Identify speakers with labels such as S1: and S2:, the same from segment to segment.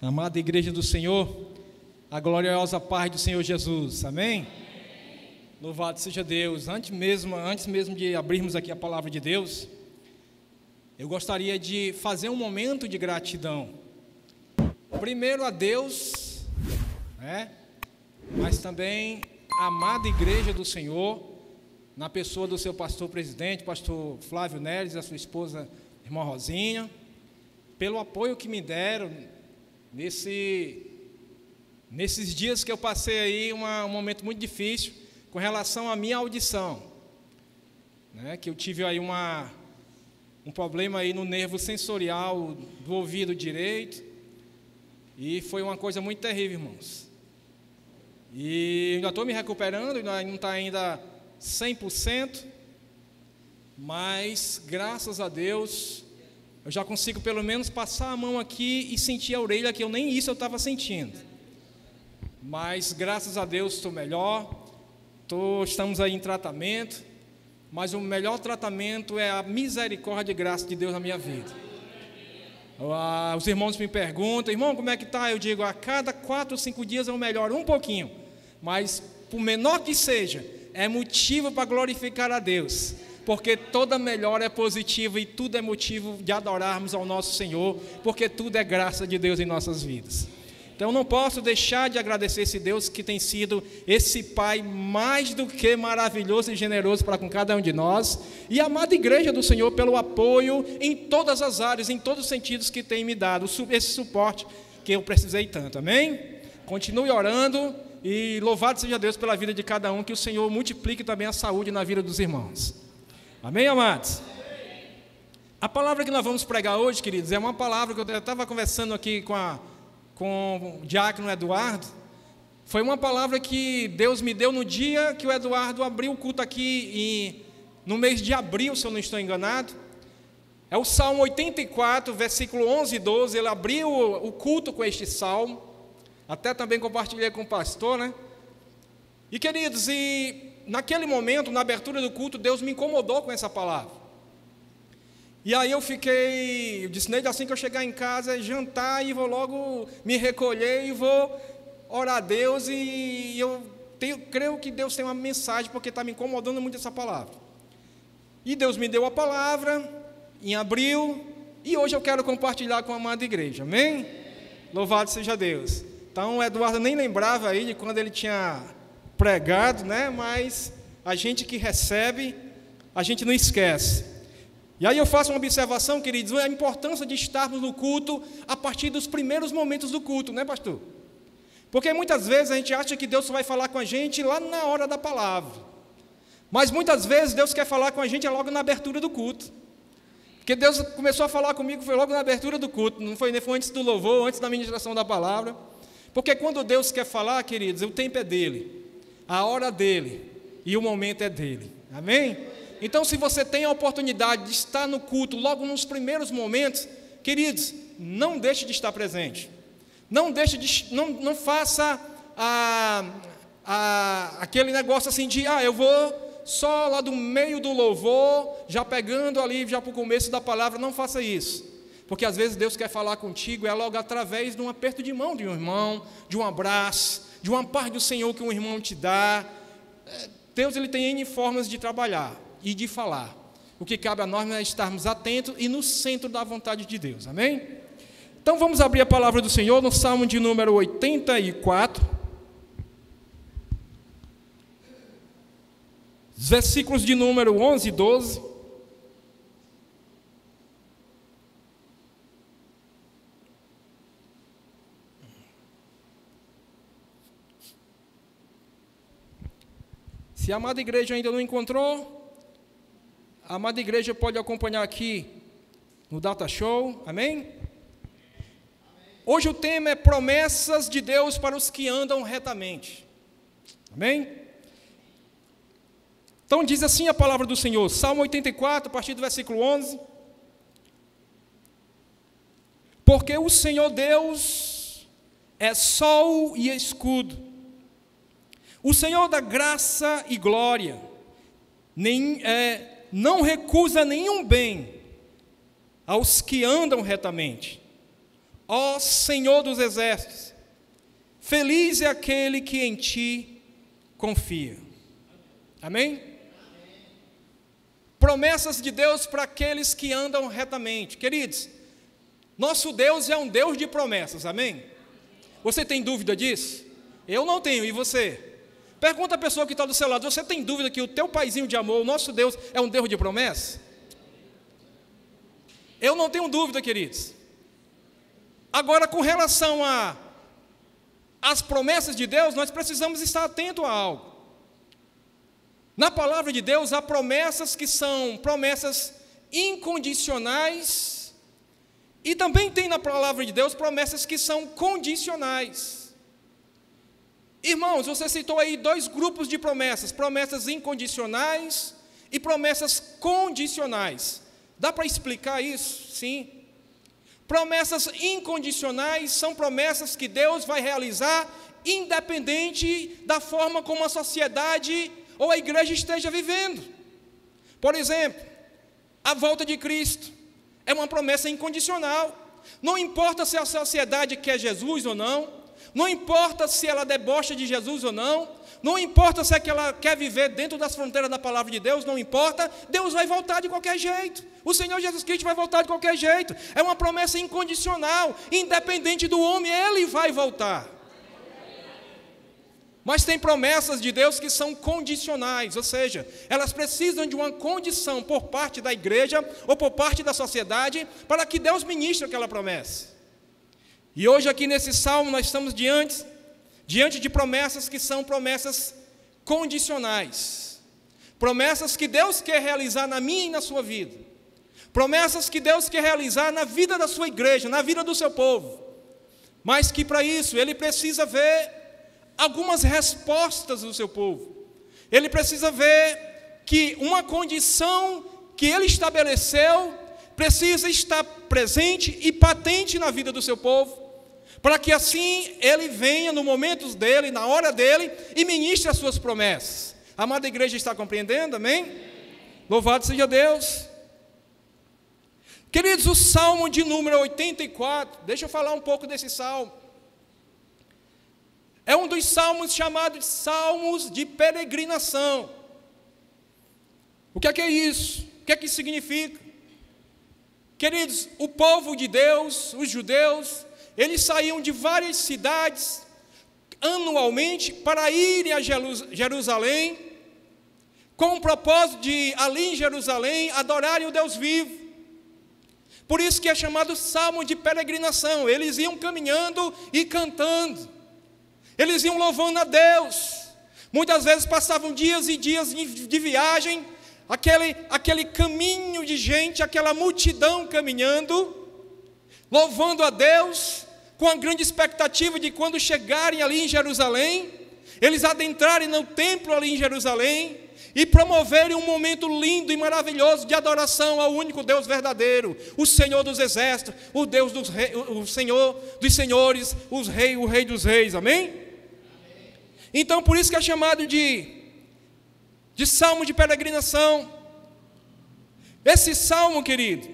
S1: Amada igreja do Senhor, a gloriosa paz do Senhor Jesus, amém? Louvado seja Deus. Antes mesmo de abrirmos aqui a palavra de Deus, eu gostaria de fazer um momento de gratidão. Primeiro a Deus, mas também a amada igreja do Senhor, na pessoa do seu pastor presidente, pastor Flávio Neres, e a sua esposa, irmã Rosinha, pelo apoio que me deram nesses dias que eu passei aí um momento muito difícil com relação à minha audição, que eu tive aí um problema aí no nervo sensorial do ouvido direito, e foi uma coisa muito terrível, irmãos. E ainda estou me recuperando, não está ainda 100%, mas graças a Deus eu já consigo pelo menos passar a mão aqui e sentir a orelha, que nem isso eu estava sentindo. Mas graças a Deus estou melhor, estamos aí em tratamento, mas o melhor tratamento é a misericórdia e graça de Deus na minha vida. Os irmãos me perguntam: irmão, como é que está? Eu digo, a cada 4 ou 5 dias eu melhoro um pouquinho, mas por menor que seja, é motivo para glorificar a Deus, porque toda melhora é positiva e tudo é motivo de adorarmos ao nosso Senhor, porque tudo é graça de Deus em nossas vidas. Então não posso deixar de agradecer esse Deus que tem sido esse Pai mais do que maravilhoso e generoso para com cada um de nós, e a amada igreja do Senhor pelo apoio em todas as áreas, em todos os sentidos que tem me dado, esse suporte que eu precisei tanto, amém? Continue orando e louvado seja Deus pela vida de cada um, que o Senhor multiplique também a saúde na vida dos irmãos. Amém, amados? A palavra que nós vamos pregar hoje, queridos, é uma palavra que eu estava conversando aqui com o diácono Eduardo. Foi uma palavra que Deus me deu no dia que o Eduardo abriu o culto aqui, no mês de abril, se eu não estou enganado. É o Salmo 84, versículo 11 e 12, ele abriu o culto com este salmo, até também compartilhei com o pastor, E queridos, naquele momento, na abertura do culto, Deus me incomodou com essa palavra. E aí eu disse nele, assim que eu chegar em casa, jantar, e vou logo me recolher e vou orar a Deus, e creio que Deus tem uma mensagem, porque está me incomodando muito essa palavra. E Deus me deu a palavra em abril, e hoje eu quero compartilhar com a amada igreja, amém? Louvado seja Deus. Então o Eduardo nem lembrava aí de quando ele tinha pregado, mas a gente que recebe, a gente não esquece. E aí eu faço uma observação, queridos, a importância de estarmos no culto a partir dos primeiros momentos do culto, pastor? Porque muitas vezes a gente acha que Deus só vai falar com a gente lá na hora da palavra, mas muitas vezes Deus quer falar com a gente logo na abertura do culto. Porque Deus começou a falar comigo, foi logo na abertura do culto, não foi antes do louvor, antes da ministração da palavra. Porque quando Deus quer falar, queridos, o tempo é dele, a hora dele e o momento é dele, amém? Então, se você tem a oportunidade de estar no culto logo nos primeiros momentos, queridos, não deixe de estar presente, não faça aquele negócio assim de, eu vou só lá do meio do louvor, já pegando ali, já para o começo da palavra. Não faça isso, porque às vezes Deus quer falar contigo, logo através de um aperto de mão de um irmão, de um abraço, de uma paz do Senhor que um irmão te dá. Deus, ele tem N formas de trabalhar e de falar. O que cabe a nós é estarmos atentos e no centro da vontade de Deus, amém? Então vamos abrir a palavra do Senhor no Salmo de número 84, versículos de número 11 e 12. Se a amada igreja ainda não encontrou, a amada igreja pode acompanhar aqui no Data Show, amém? Hoje o tema é promessas de Deus para os que andam retamente, amém? Então diz assim a palavra do Senhor, Salmo 84, a partir do versículo 11: porque o Senhor Deus é sol e escudo, o Senhor da graça e glória, não recusa nenhum bem aos que andam retamente. ó Senhor dos exércitos, feliz é aquele que em ti confia. Amém? Promessas de Deus para aqueles que andam retamente. Queridos, nosso Deus é um Deus de promessas, amém? Você tem dúvida disso? Eu não tenho, e você? Pergunta a pessoa que está do seu lado, você tem dúvida que o teu paizinho de amor, o nosso Deus, é um Deus de promessas? Eu não tenho dúvida, queridos. Agora, com relação às promessas de Deus, nós precisamos estar atentos a algo. Na palavra de Deus, há promessas que são promessas incondicionais, e também tem na palavra de Deus promessas que são condicionais. Irmãos, você citou aí 2 grupos de promessas, promessas incondicionais e promessas condicionais. Dá para explicar isso? Sim. Promessas incondicionais são promessas que Deus vai realizar independente da forma como a sociedade ou a igreja esteja vivendo. Por exemplo, a volta de Cristo é uma promessa incondicional. Não importa se a sociedade quer Jesus ou não, não importa se ela debocha de Jesus ou não, não importa se é que ela quer viver dentro das fronteiras da palavra de Deus, não importa, Deus vai voltar de qualquer jeito. O Senhor Jesus Cristo vai voltar de qualquer jeito. É uma promessa incondicional, independente do homem, Ele vai voltar. Mas tem promessas de Deus que são condicionais, ou seja, elas precisam de uma condição por parte da igreja ou por parte da sociedade para que Deus ministre aquela promessa. E hoje aqui nesse salmo nós estamos diante de promessas que são promessas condicionais. Promessas que Deus quer realizar na minha e na sua vida. Promessas que Deus quer realizar na vida da sua igreja, na vida do seu povo. Mas que para isso Ele precisa ver algumas respostas do seu povo. Ele precisa ver que uma condição que Ele estabeleceu precisa estar presente e patente na vida do seu povo, para que assim Ele venha no momento dEle, na hora dEle, e ministre as suas promessas. A amada igreja está compreendendo, amém? Louvado seja Deus. Queridos, o Salmo de número 84, deixa eu falar um pouco desse Salmo. É um dos salmos chamados de salmos de peregrinação. O que é isso? O que é que significa? Queridos, o povo de Deus, os judeus, eles saíam de várias cidades anualmente para irem a Jerusalém, com o propósito de, ali em Jerusalém, adorarem o Deus vivo. Por isso que é chamado salmo de peregrinação. Eles iam caminhando e cantando. Eles iam louvando a Deus. Muitas vezes passavam dias e dias de viagem, aquele caminho de gente, aquela multidão caminhando, louvando a Deus, com a grande expectativa de quando chegarem ali em Jerusalém, eles adentrarem no templo ali em Jerusalém e promoverem um momento lindo e maravilhoso de adoração ao único Deus verdadeiro, o Senhor dos exércitos, o Deus dos reis, o Senhor dos senhores, o Rei dos reis, amém? Então, por isso que é chamado de salmo de peregrinação. Esse salmo, querido,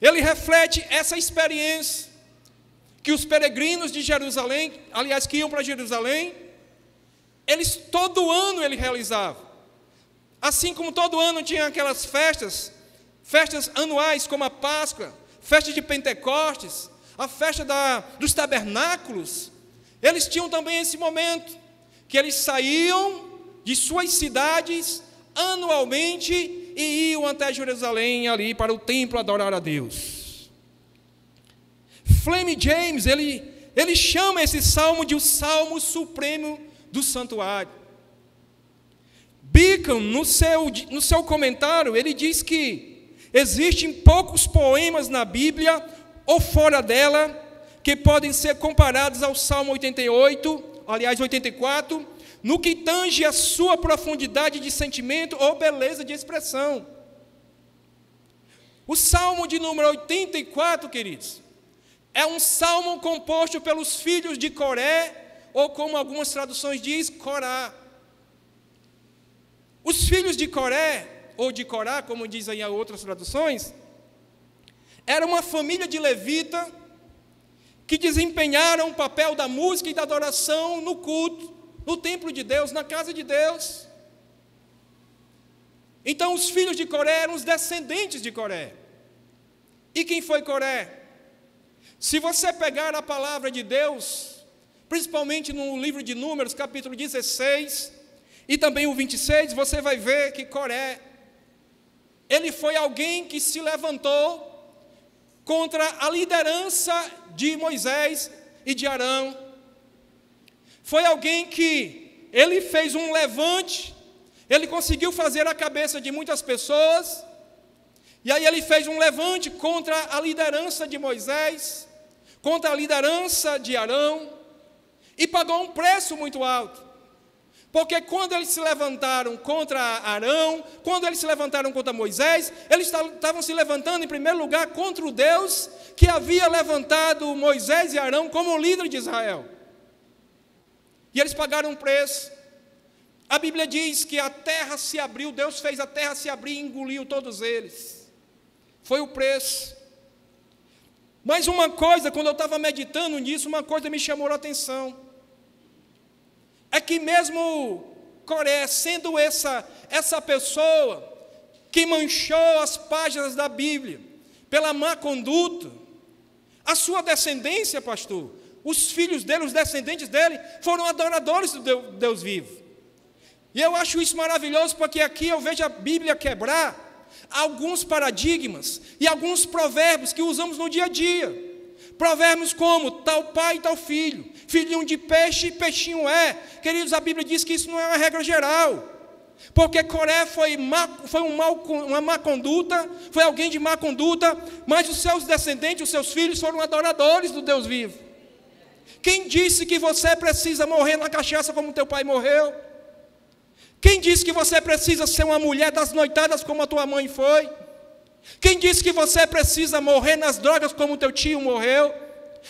S1: ele reflete essa experiência que os peregrinos de Jerusalém, aliás, que iam para Jerusalém, eles todo ano ele realizavam. Assim como todo ano tinha aquelas festas anuais, como a Páscoa, festa de Pentecostes, a festa dos tabernáculos, eles tinham também esse momento, que eles saíam de suas cidades anualmente e iam até Jerusalém ali para o templo adorar a Deus. Flame James, ele chama esse salmo de o salmo supremo do santuário. Beacon, no seu comentário, ele diz que existem poucos poemas na Bíblia ou fora dela que podem ser comparados ao Salmo 84, no que tange a sua profundidade de sentimento ou beleza de expressão. O Salmo de número 84, queridos, é um salmo composto pelos filhos de Coré, ou como algumas traduções dizem, Corá. Os filhos de Coré, ou de Corá, como dizem outras traduções, era uma família de levita que desempenharam o papel da música e da adoração no culto, no templo de Deus, na casa de Deus. Então os filhos de Coré eram os descendentes de Coré. E quem foi Coré? Se você pegar a palavra de Deus, principalmente no livro de Números, capítulo 16, e também o 26, você vai ver que Coré, ele foi alguém que se levantou contra a liderança de Moisés e de Arão. Foi alguém que ele fez um levante, ele conseguiu fazer a cabeça de muitas pessoas, e aí ele fez um levante contra a liderança de Moisés, contra a liderança de Arão, e pagou um preço muito alto. Porque quando eles se levantaram contra Arão, quando eles se levantaram contra Moisés, eles estavam se levantando em primeiro lugar contra o Deus que havia levantado Moisés e Arão como líder de Israel. E eles pagaram um preço. A Bíblia diz que a terra se abriu, Deus fez a terra se abrir e engoliu todos eles. Foi o preço. Mas uma coisa, quando eu estava meditando nisso, uma coisa me chamou a atenção. É que mesmo Coré, sendo essa pessoa que manchou as páginas da Bíblia pela má conduta, a sua descendência, pastor, os filhos dele, os descendentes dele, foram adoradores do Deus vivo. E eu acho isso maravilhoso, porque aqui eu vejo a Bíblia quebrar alguns paradigmas e alguns provérbios que usamos no dia a dia. Provérbios como, tal pai e tal filho, filhinho de peixe, peixinho é. Queridos, a Bíblia diz que isso não é uma regra geral. Porque Coré foi uma má conduta, foi alguém de má conduta, mas os seus descendentes, os seus filhos foram adoradores do Deus vivo. Quem disse que você precisa morrer na cachaça como teu pai morreu? Quem disse que você precisa ser uma mulher das noitadas como a tua mãe foi? Quem disse que você precisa morrer nas drogas como teu tio morreu?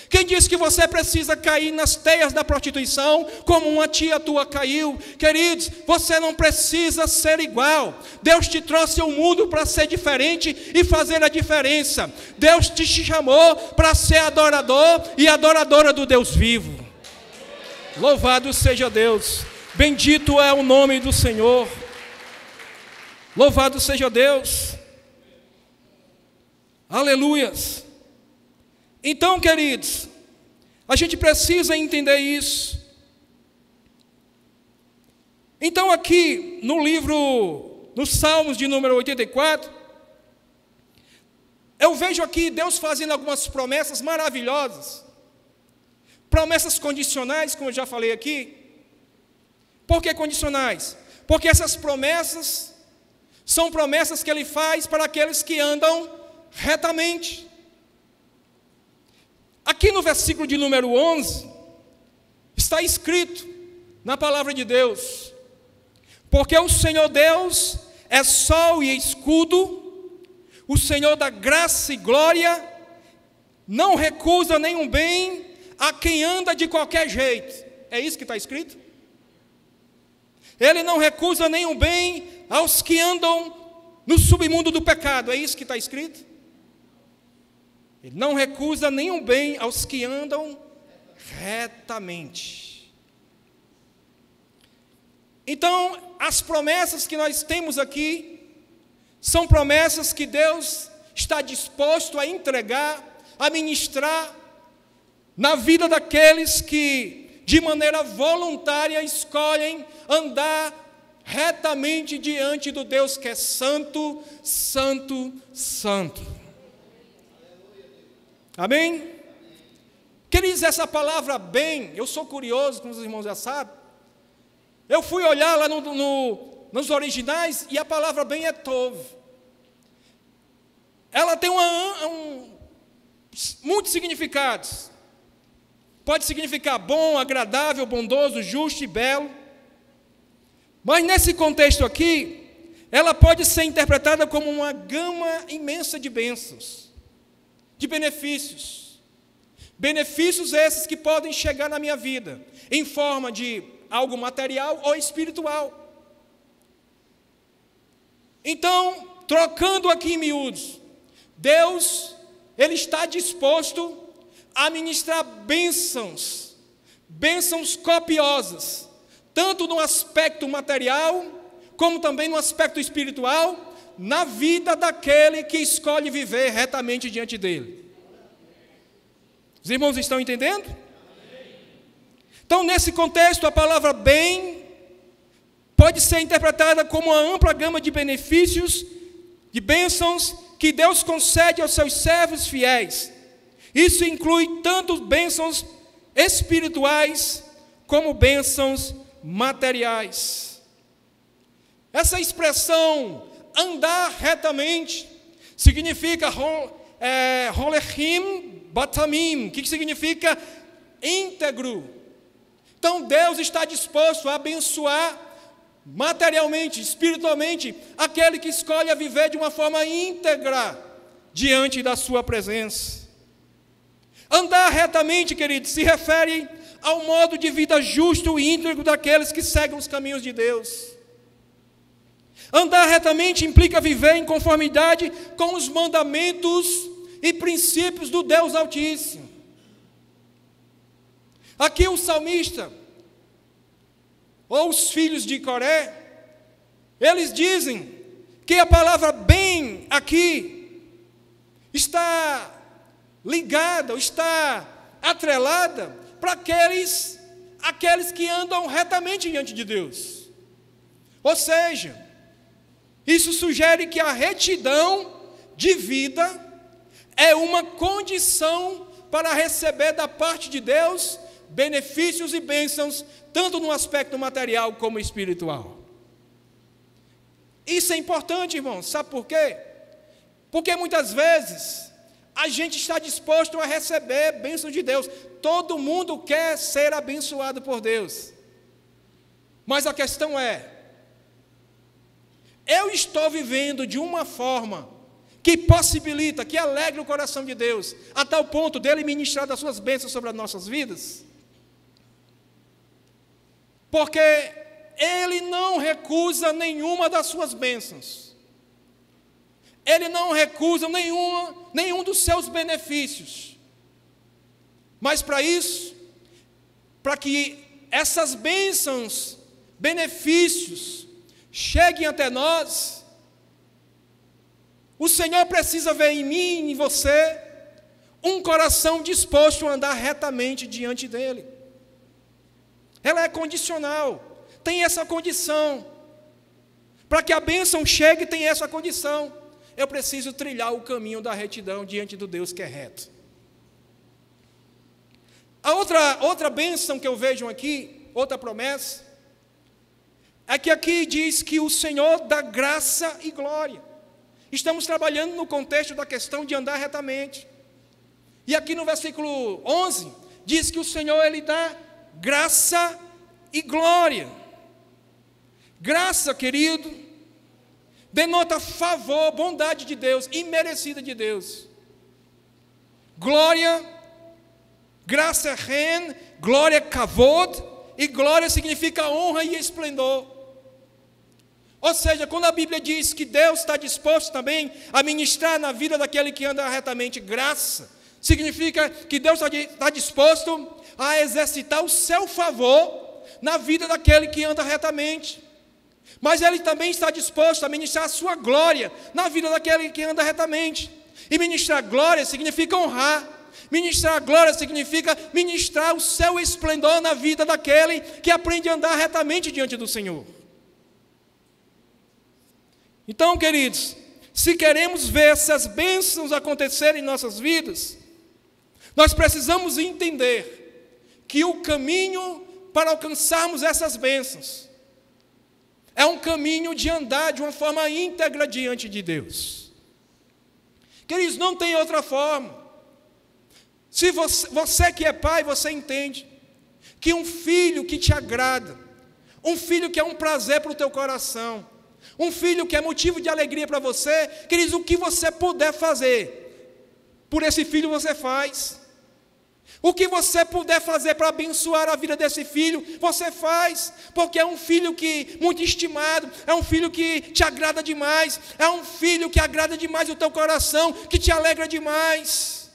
S1: Quem disse que você precisa cair nas teias da prostituição como uma tia tua caiu? Queridos, você não precisa ser igual. Deus te trouxe ao mundo para ser diferente e fazer a diferença. Deus te chamou para ser adorador e adoradora do Deus vivo. Louvado seja Deus. Bendito é o nome do Senhor. Louvado seja Deus. Aleluias. Então, queridos, a gente precisa entender isso. Então, aqui no livro, nos Salmos de número 84, eu vejo aqui Deus fazendo algumas promessas maravilhosas, promessas condicionais, como eu já falei aqui. Por que condicionais? Porque essas promessas são promessas que Ele faz para aqueles que andam retamente. Aqui no versículo de número 11, está escrito na palavra de Deus: porque o Senhor Deus é sol e escudo, o Senhor da graça e glória, não recusa nenhum bem a quem anda de qualquer jeito. É isso que está escrito? Ele não recusa nenhum bem aos que andam no submundo do pecado. É isso que está escrito? Ele não recusa nenhum bem aos que andam retamente. Então, as promessas que nós temos aqui são promessas que Deus está disposto a entregar, a ministrar na vida daqueles que, de maneira voluntária, escolhem andar retamente diante do Deus que é santo, santo, santo. Amém? Queridos, essa palavra bem, eu sou curioso, como os irmãos já sabem. Eu fui olhar lá nos originais e a palavra bem é tov. Ela tem muitos significados. Pode significar bom, agradável, bondoso, justo e belo. Mas nesse contexto aqui, ela pode ser interpretada como uma gama imensa de bênçãos, de benefícios. Benefícios esses que podem chegar na minha vida, em forma de algo material ou espiritual. Então, trocando aqui em miúdos, Deus, Ele está disposto a ministrar bênçãos copiosas, tanto no aspecto material, como também no aspecto espiritual, na vida daquele que escolhe viver retamente diante dele. Os irmãos estão entendendo? Então, nesse contexto, a palavra bem pode ser interpretada como uma ampla gama de benefícios, de bênçãos que Deus concede aos seus servos fiéis. Isso inclui tanto bênçãos espirituais como bênçãos materiais. Essa expressão andar retamente significa holechim batamim, que significa íntegro. Então Deus está disposto a abençoar materialmente, espiritualmente, aquele que escolhe a viver de uma forma íntegra diante da sua presença. Andar retamente, queridos, se refere ao modo de vida justo e íntegro daqueles que seguem os caminhos de Deus. Andar retamente implica viver em conformidade com os mandamentos e princípios do Deus Altíssimo. Aqui o salmista, ou os filhos de Coré, eles dizem que a palavra bem aqui está ligada, está atrelada para aqueles que andam retamente diante de Deus. Ou seja, isso sugere que a retidão de vida é uma condição para receber da parte de Deus benefícios e bênçãos, tanto no aspecto material como espiritual. Isso é importante, irmãos, sabe por quê? Porque muitas vezes a gente está disposto a receber bênçãos de Deus. Todo mundo quer ser abençoado por Deus. Mas a questão é, eu estou vivendo de uma forma que possibilita, que alegra o coração de Deus, a tal ponto dele ministrar das suas bênçãos sobre as nossas vidas? Porque ele não recusa nenhuma das suas bênçãos. Ele não recusa nenhum dos seus benefícios. Mas para isso, para que essas bênçãos, benefícios, cheguem até nós, o Senhor precisa ver em mim e em você um coração disposto a andar retamente diante dele. Ela é condicional, tem essa condição. Para que a bênção chegue, tem essa condição. Eu preciso trilhar o caminho da retidão diante do Deus que é reto. A outra bênção que eu vejo aqui, outra promessa, é que aqui diz que o Senhor dá graça e glória. Estamos trabalhando no contexto da questão de andar retamente. E aqui no versículo 11, diz que o Senhor, Ele dá graça e glória. Graça, querido, denota favor, bondade de Deus, imerecida de Deus. Glória, graça é ren, glória é kavod, e glória significa honra e esplendor. Ou seja, quando a Bíblia diz que Deus está disposto também a ministrar na vida daquele que anda retamente graça, significa que Deus está disposto a exercitar o seu favor na vida daquele que anda retamente. Mas Ele também está disposto a ministrar a sua glória na vida daquele que anda retamente. E ministrar glória significa honrar. Ministrar glória significa ministrar o seu esplendor na vida daquele que aprende a andar retamente diante do Senhor. Então, queridos, se queremos ver essas bênçãos acontecerem em nossas vidas, nós precisamos entender que o caminho para alcançarmos essas bênçãos é um caminho de andar de uma forma íntegra diante de Deus. Queridos, não tem outra forma. Se você que é pai, você entende que um filho que te agrada, um filho que é um prazer para o teu coração, um filho que é motivo de alegria para você, queridos, o que você puder fazer por esse filho você faz. O que você puder fazer para abençoar a vida desse filho, você faz, porque é um filho que muito estimado, é um filho que te agrada demais, é um filho que agrada demais o teu coração, que te alegra demais.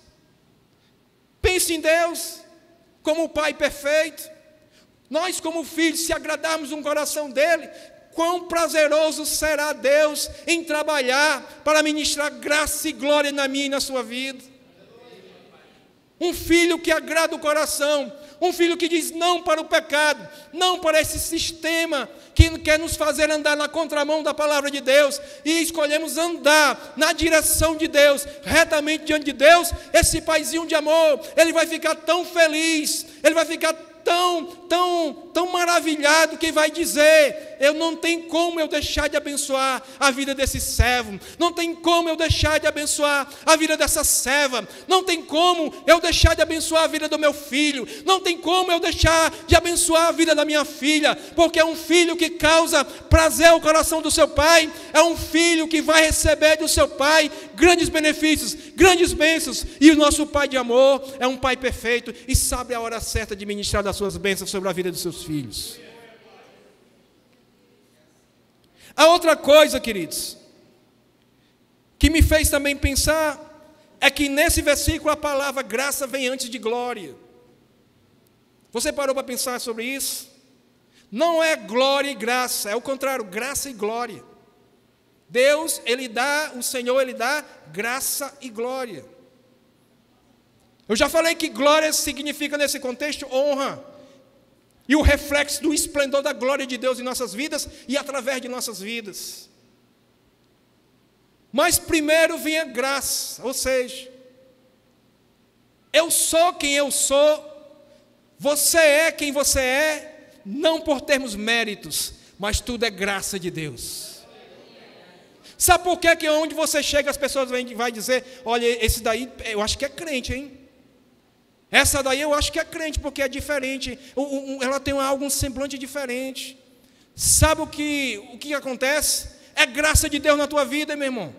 S1: Pense em Deus como o Pai perfeito. Nós, como filhos, se agradarmos no coração dele, quão prazeroso será Deus em trabalhar para ministrar graça e glória na minha e na sua vida. Um filho que agrada o coração, um filho que diz não para o pecado, não para esse sistema que quer nos fazer andar na contramão da palavra de Deus, e escolhemos andar na direção de Deus, retamente diante de Deus. Esse paizinho de amor, ele vai ficar tão feliz, ele vai ficar tão maravilhado, que vai dizer: eu não tenho como eu deixar de abençoar a vida desse servo, não tem como eu deixar de abençoar a vida dessa serva, não tem como eu deixar de abençoar a vida do meu filho, não tem como eu deixar de abençoar a vida da minha filha, porque é um filho que causa prazer ao coração do seu pai, é um filho que vai receber do seu pai grandes benefícios, grandes bênçãos, e o nosso Pai de amor é um Pai perfeito e sabe a hora certa de ministrar das suas bênçãos sobre a vida dos seus filhos. A outra coisa, queridos, que me fez também pensar, é que nesse versículo a palavra graça vem antes de glória. Você parou para pensar sobre isso? Não é glória e graça, é o contrário, graça e glória. Deus, Ele dá, o Senhor, Ele dá graça e glória. Eu já falei que glória significa, nesse contexto, honra, e o reflexo do esplendor da glória de Deus em nossas vidas e através de nossas vidas. Mas primeiro vem a graça, ou seja, eu sou quem eu sou, você é quem você é, não por termos méritos, mas tudo é graça de Deus. Sabe por que onde você chega as pessoas vão dizer: olha, esse daí eu acho que é crente, hein? Essa daí eu acho que é crente, porque é diferente, ela tem algo, um semblante diferente. Sabe o que acontece? É graça de Deus na tua vida, meu irmão.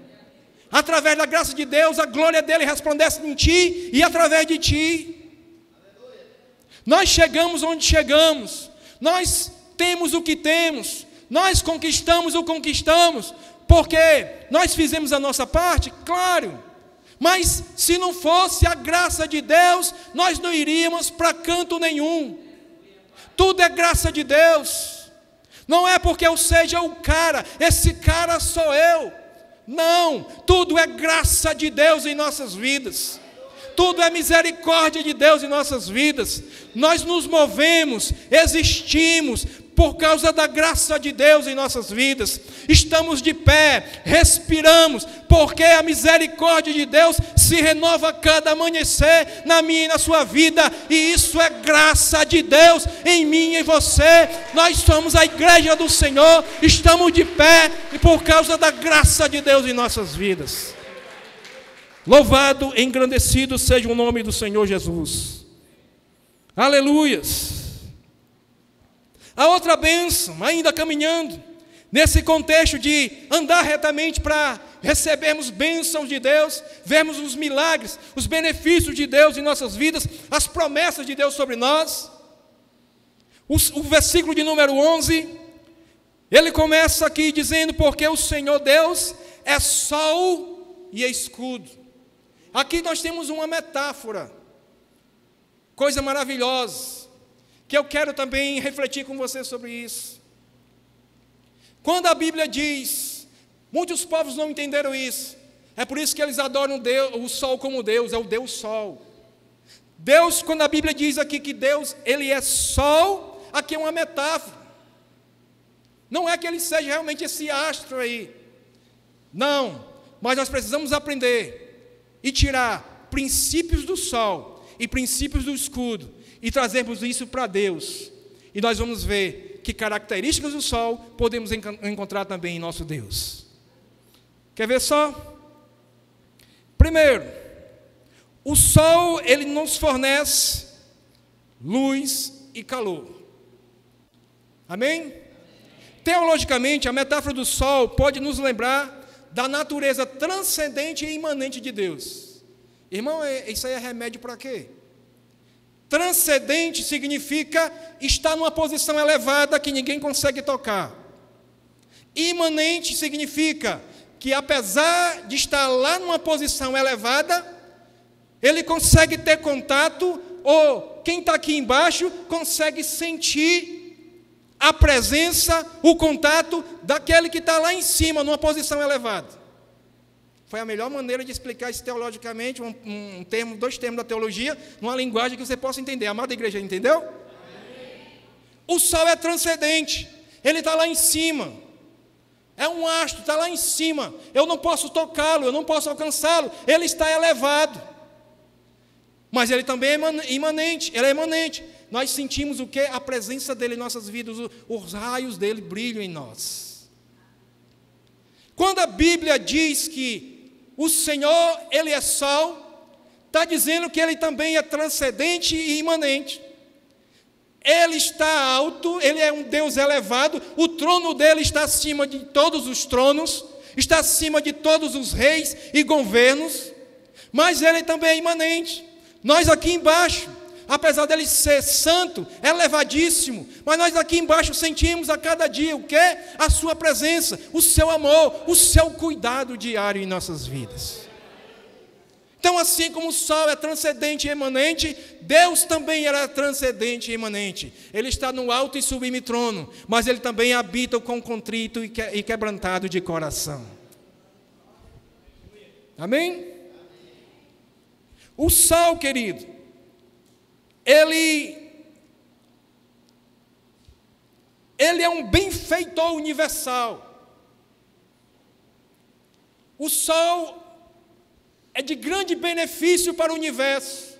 S1: Através da graça de Deus, a glória dele resplandece em ti e através de ti. Nós chegamos onde chegamos, nós temos o que temos, nós conquistamos o que conquistamos, porque nós fizemos a nossa parte, claro. Mas se não fosse a graça de Deus, nós não iríamos para canto nenhum. Tudo é graça de Deus. Não é porque eu seja o cara, esse cara sou eu. Não, tudo é graça de Deus em nossas vidas. Tudo é misericórdia de Deus em nossas vidas. Nós nos movemos, existimos por causa da graça de Deus em nossas vidas. Estamos de pé, respiramos, porque a misericórdia de Deus se renova a cada amanhecer na minha e na sua vida, e isso é graça de Deus em mim e em você. Nós somos a igreja do Senhor, estamos de pé e por causa da graça de Deus em nossas vidas. Louvado, engrandecido seja o nome do Senhor Jesus. Aleluias. A outra bênção, ainda caminhando, nesse contexto de andar retamente para recebermos bênçãos de Deus, vermos os milagres, os benefícios de Deus em nossas vidas, as promessas de Deus sobre nós. O versículo de número 11, ele começa aqui dizendo: porque o Senhor Deus é sol e escudo. Aqui nós temos uma metáfora, coisa maravilhosa, que eu quero também refletir com você sobre isso. Quando a Bíblia diz, muitos povos não entenderam isso, é por isso que eles adoram Deus, o sol como Deus, é o Deus Sol. Deus, quando a Bíblia diz aqui que Deus, Ele é sol, aqui é uma metáfora. Não é que Ele seja realmente esse astro aí, não, mas nós precisamos aprender e tirar princípios do sol e princípios do escudo, e trazermos isso para Deus, e nós vamos ver que características do sol podemos encontrar também em nosso Deus. Quer ver só? Primeiro, o sol, ele nos fornece luz e calor. Amém? Teologicamente, a metáfora do sol pode nos lembrar da natureza transcendente e imanente de Deus. Irmão, isso aí é remédio para quê? Transcendente significa estar numa posição elevada que ninguém consegue tocar. Imanente significa que, apesar de estar lá numa posição elevada, ele consegue ter contato, ou quem está aqui embaixo consegue sentir a presença, o contato daquele que está lá em cima, numa posição elevada. Foi a melhor maneira de explicar isso teologicamente, dois termos da teologia, numa linguagem que você possa entender. A amada igreja, entendeu? O sol é transcendente, ele está lá em cima, é um astro, está lá em cima, eu não posso tocá-lo, eu não posso alcançá-lo, ele está elevado, mas ele também é imanente, ele é imanente. Nós sentimos o que? A presença dele em nossas vidas, os raios dele brilham em nós. Quando a Bíblia diz que o Senhor, ele é sol, está dizendo que ele também é transcendente e imanente. Ele está alto, ele é um Deus elevado, o trono dele está acima de todos os tronos, está acima de todos os reis e governos, mas ele também é imanente. Nós aqui embaixo, apesar dele ser santo, elevadíssimo, mas nós aqui embaixo sentimos a cada dia o que? A sua presença, o seu amor, o seu cuidado diário em nossas vidas. Então, assim como o sol é transcendente e imanente, Deus também era transcendente e imanente. Ele está no alto e sublime trono, mas ele também habita com contrito e quebrantado de coração. Amém? O sol, querido, ele é um benfeitor universal. O sol é de grande benefício para o universo.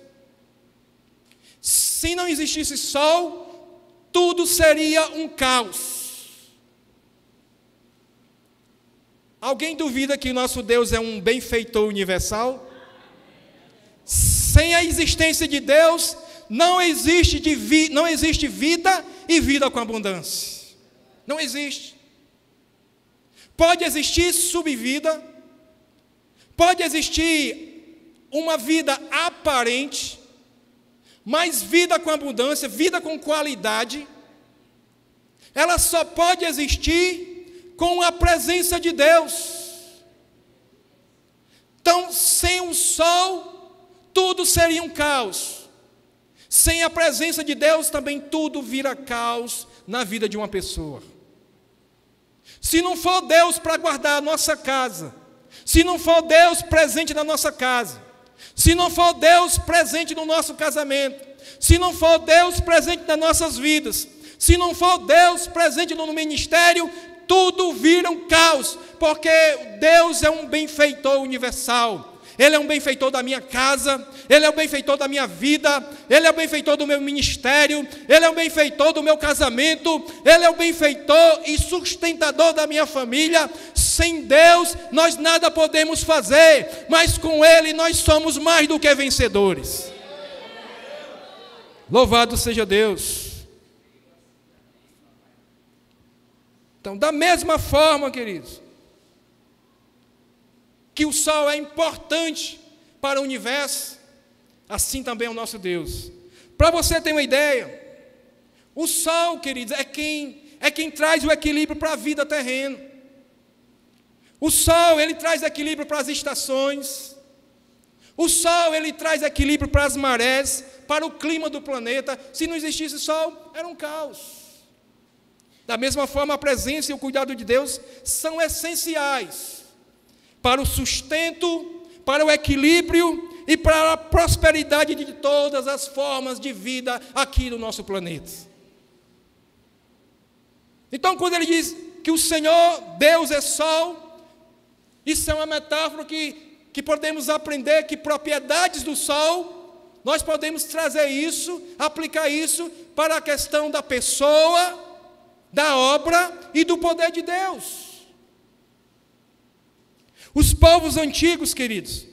S1: Se não existisse sol, tudo seria um caos. Alguém duvida que nosso Deus é um benfeitor universal? Sem a existência de Deus, não existe vida e vida com abundância. Não existe. Pode existir subvida, pode existir uma vida aparente, mas vida com abundância, vida com qualidade, ela só pode existir com a presença de Deus. Então, sem o sol, tudo seria um caos. Sem a presença de Deus, também tudo vira caos na vida de uma pessoa. Se não for Deus para guardar a nossa casa, se não for Deus presente na nossa casa, se não for Deus presente no nosso casamento, se não for Deus presente nas nossas vidas, se não for Deus presente no ministério, tudo vira um caos, porque Deus é um benfeitor universal. Ele é um benfeitor da minha casa, Ele é o benfeitor da minha vida, Ele é o benfeitor do meu ministério, Ele é o benfeitor do meu casamento, Ele é o benfeitor e sustentador da minha família. Sem Deus nós nada podemos fazer, mas com Ele nós somos mais do que vencedores. Louvado seja Deus. Então, da mesma forma, queridos, que o sol é importante para o universo, assim também é o nosso Deus. Para você ter uma ideia, o sol, queridos, é quem traz o equilíbrio para a vida terrena. O sol, ele traz equilíbrio para as estações. O sol, ele traz equilíbrio para as marés, para o clima do planeta. Se não existisse sol, era um caos. Da mesma forma, a presença e o cuidado de Deus são essenciais para o sustento, para o equilíbrio e para a prosperidade de todas as formas de vida aqui no nosso planeta. Então, quando ele diz que o Senhor, Deus é sol, isso é uma metáfora que podemos aprender que propriedades do sol, nós podemos trazer isso, aplicar isso para a questão da pessoa, da obra e do poder de Deus. Os povos antigos, queridos,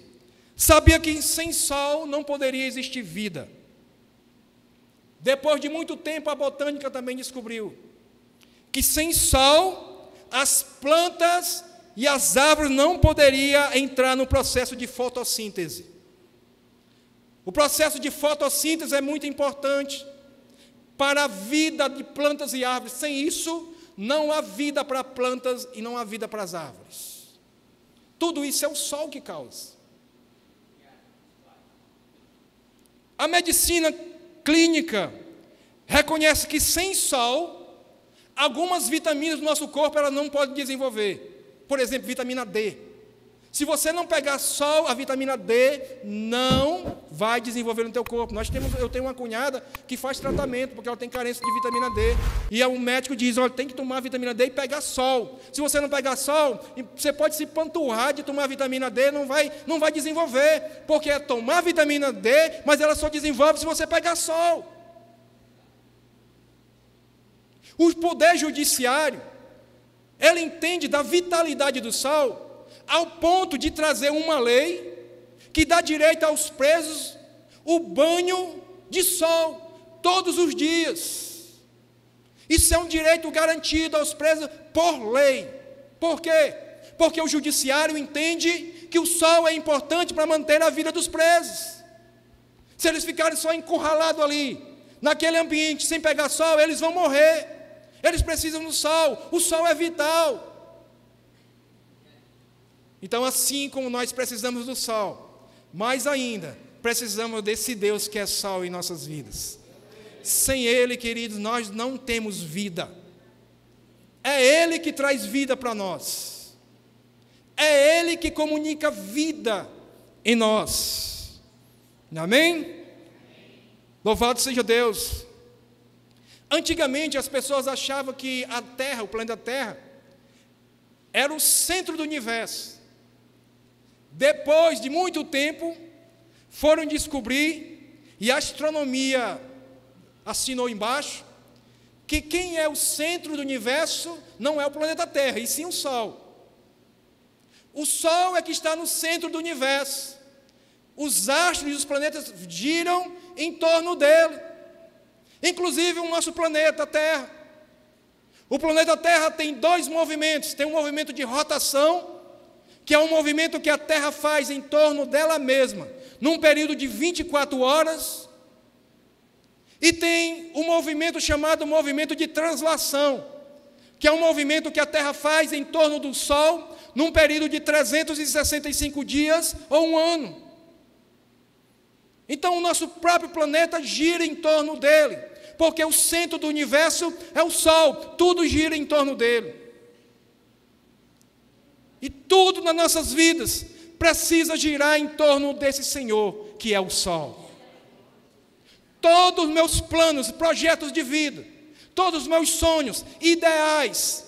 S1: sabiam que sem sol não poderia existir vida. Depois de muito tempo, a botânica também descobriu que sem sol, as plantas e as árvores não poderiam entrar no processo de fotossíntese. O processo de fotossíntese é muito importante para a vida de plantas e árvores. Sem isso, não há vida para plantas e não há vida para as árvores. Tudo isso é o sol que causa. A medicina clínica reconhece que sem sol, algumas vitaminas do nosso corpo ela não pode desenvolver. Por exemplo, vitamina D. Se você não pegar sol, a vitamina D não vai desenvolver no teu corpo. Eu tenho uma cunhada que faz tratamento, porque ela tem carência de vitamina D. E o médico diz, olha, tem que tomar vitamina D e pegar sol. Se você não pegar sol, você pode se panturrar de tomar vitamina D, não vai desenvolver. Porque é tomar vitamina D, mas ela só desenvolve se você pegar sol. O poder judiciário, ele entende da vitalidade do sol, ao ponto de trazer uma lei que dá direito aos presos o banho de sol todos os dias. Isso é um direito garantido aos presos por lei. Por quê? Porque o judiciário entende que o sol é importante para manter a vida dos presos. Se eles ficarem só encurralados ali, naquele ambiente, sem pegar sol, eles vão morrer. Eles precisam do sol. O sol é vital. Então, assim como nós precisamos do sol, mais ainda, precisamos desse Deus que é sol em nossas vidas. Sem Ele, queridos, nós não temos vida. É Ele que traz vida para nós. É Ele que comunica vida em nós. Amém? Louvado seja Deus. Antigamente, as pessoas achavam que a Terra, o planeta Terra, era o centro do universo. Depois de muito tempo, foram descobrir, e a astronomia assinou embaixo, que quem é o centro do universo não é o planeta Terra, e sim o Sol. O Sol é que está no centro do universo. Os astros e os planetas giram em torno dele, inclusive o nosso planeta Terra. O planeta Terra tem dois movimentos, tem um movimento de rotação, que é um movimento que a Terra faz em torno dela mesma, num período de 24 horas, e tem um movimento chamado movimento de translação, que é um movimento que a Terra faz em torno do Sol, num período de 365 dias ou um ano. Então o nosso próprio planeta gira em torno dele, porque o centro do universo é o Sol, tudo gira em torno dele. E tudo nas nossas vidas precisa girar em torno desse Senhor, que é o Sol. Todos os meus planos, projetos de vida, todos os meus sonhos, ideais,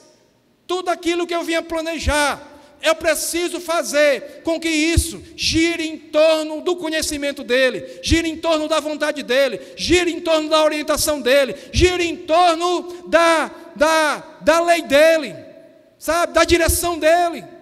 S1: tudo aquilo que eu vinha planejar, eu preciso fazer com que isso gire em torno do conhecimento dEle, gire em torno da vontade dEle, gire em torno da orientação dEle, gire em torno da lei dEle, sabe, da direção dEle.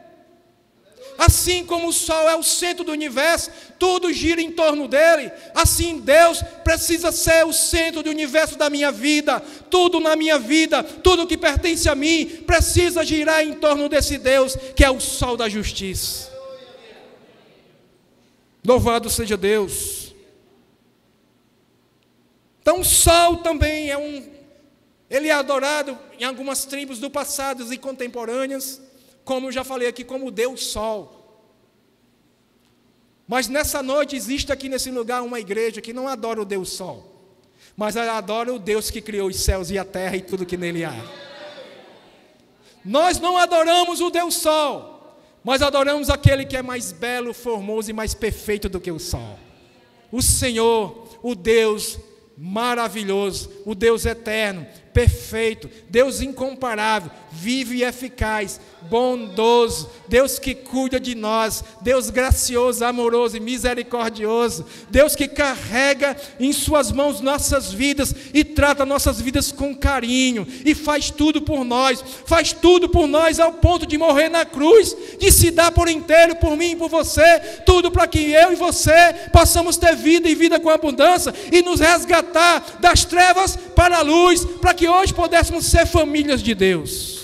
S1: Assim como o Sol é o centro do universo, tudo gira em torno dele, assim Deus precisa ser o centro do universo da minha vida. Tudo na minha vida, tudo que pertence a mim, precisa girar em torno desse Deus, que é o Sol da justiça. Louvado seja Deus. Então o Sol também ele é adorado em algumas tribos do passado e contemporâneas, como eu já falei aqui, como Deus Sol. Mas nessa noite existe aqui nesse lugar uma igreja que não adora o Deus Sol, mas ela adora o Deus que criou os céus e a terra e tudo que nele há. Nós não adoramos o Deus Sol, mas adoramos aquele que é mais belo, formoso e mais perfeito do que o Sol. O Senhor, o Deus maravilhoso, o Deus eterno, perfeito, Deus incomparável, vivo e eficaz, bondoso, Deus que cuida de nós, Deus gracioso, amoroso e misericordioso, Deus que carrega em suas mãos nossas vidas e trata nossas vidas com carinho e faz tudo por nós ao ponto de morrer na cruz, de se dar por inteiro por mim e por você, tudo para que eu e você possamos ter vida e vida com abundância e nos resgatar das trevas para a luz, para que hoje pudéssemos ser famílias de Deus.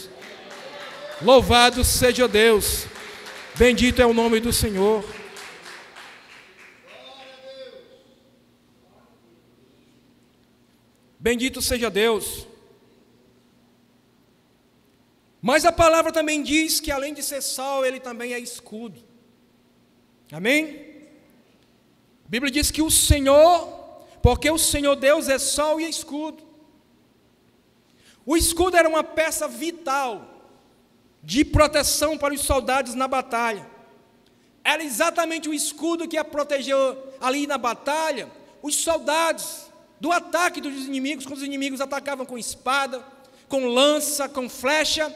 S1: Louvado seja Deus, bendito é o nome do Senhor. Bendito seja Deus. Mas a palavra também diz que além de ser sal, ele também é escudo. Amém? A Bíblia diz que o Senhor porque o Senhor Deus é sol e escudo. O escudo era uma peça vital de proteção para os soldados na batalha. Era exatamente o escudo que a protegeu ali na batalha, os soldados do ataque dos inimigos, quando os inimigos atacavam com espada, com lança, com flecha,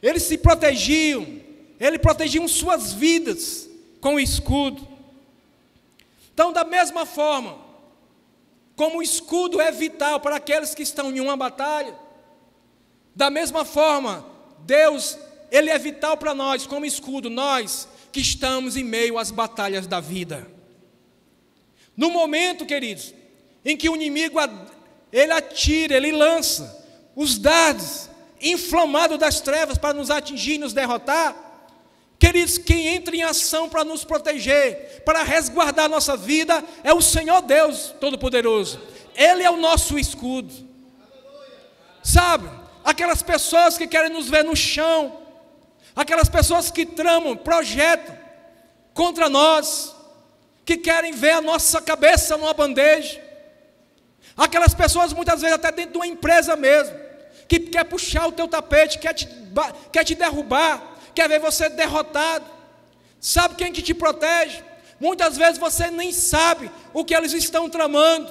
S1: eles se protegiam, eles protegiam suas vidas com o escudo. Então, da mesma forma, como o escudo é vital para aqueles que estão em uma batalha, da mesma forma, Deus, Ele é vital para nós, como escudo, nós que estamos em meio às batalhas da vida. No momento, queridos, em que o inimigo, ele atira, ele lança os dardos inflamados das trevas para nos atingir e nos derrotar, queridos, quem entra em ação para nos proteger, para resguardar a nossa vida, é o Senhor Deus Todo-Poderoso. Ele é o nosso escudo. Sabe, aquelas pessoas que querem nos ver no chão, aquelas pessoas que tramam, projetam contra nós, que querem ver a nossa cabeça numa bandeja, aquelas pessoas muitas vezes até dentro de uma empresa mesmo, que quer puxar o teu tapete, quer te derrubar, quer ver você derrotado. Sabe quem que te protege? Muitas vezes você nem sabe o que eles estão tramando.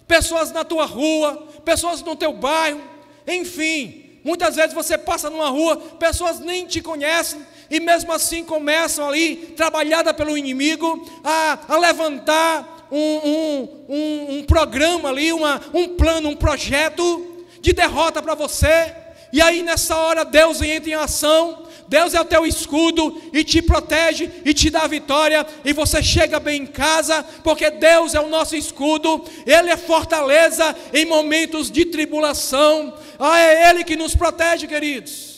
S1: Pessoas na tua rua, pessoas no teu bairro, enfim, muitas vezes você passa numa rua, pessoas nem te conhecem, e mesmo assim começam ali, trabalhada pelo inimigo, a levantar um programa ali, um plano, um projeto de derrota para você. E aí nessa hora Deus entra em ação, Deus é o teu escudo e te protege e te dá a vitória, e você chega bem em casa, porque Deus é o nosso escudo, Ele é fortaleza em momentos de tribulação. É Ele que nos protege, queridos.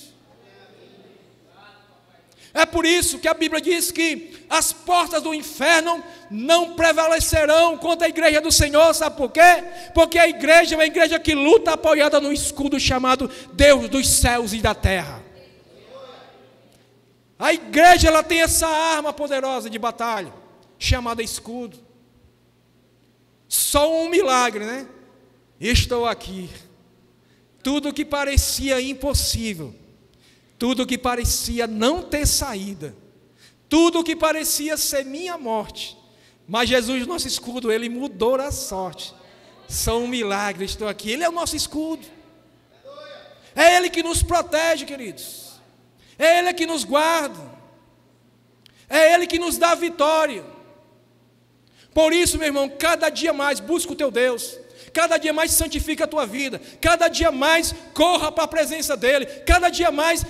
S1: É por isso que a Bíblia diz que as portas do inferno não prevalecerão contra a igreja do Senhor. Sabe por quê? Porque a igreja é uma igreja que luta apoiada no escudo chamado Deus dos céus e da terra. A igreja, ela tem essa arma poderosa de batalha, chamada escudo. Só um milagre, né? Estou aqui. Tudo que parecia impossível, tudo que parecia não ter saída, tudo que parecia ser minha morte, mas Jesus, nosso escudo, Ele mudou a sorte. Só um milagre, estou aqui. Ele é o nosso escudo. É Ele que nos protege, queridos. É Ele que nos guarda, é Ele que nos dá vitória. Por isso, meu irmão, cada dia mais busca o teu Deus, cada dia mais santifica a tua vida, cada dia mais corra para a presença dEle, cada dia mais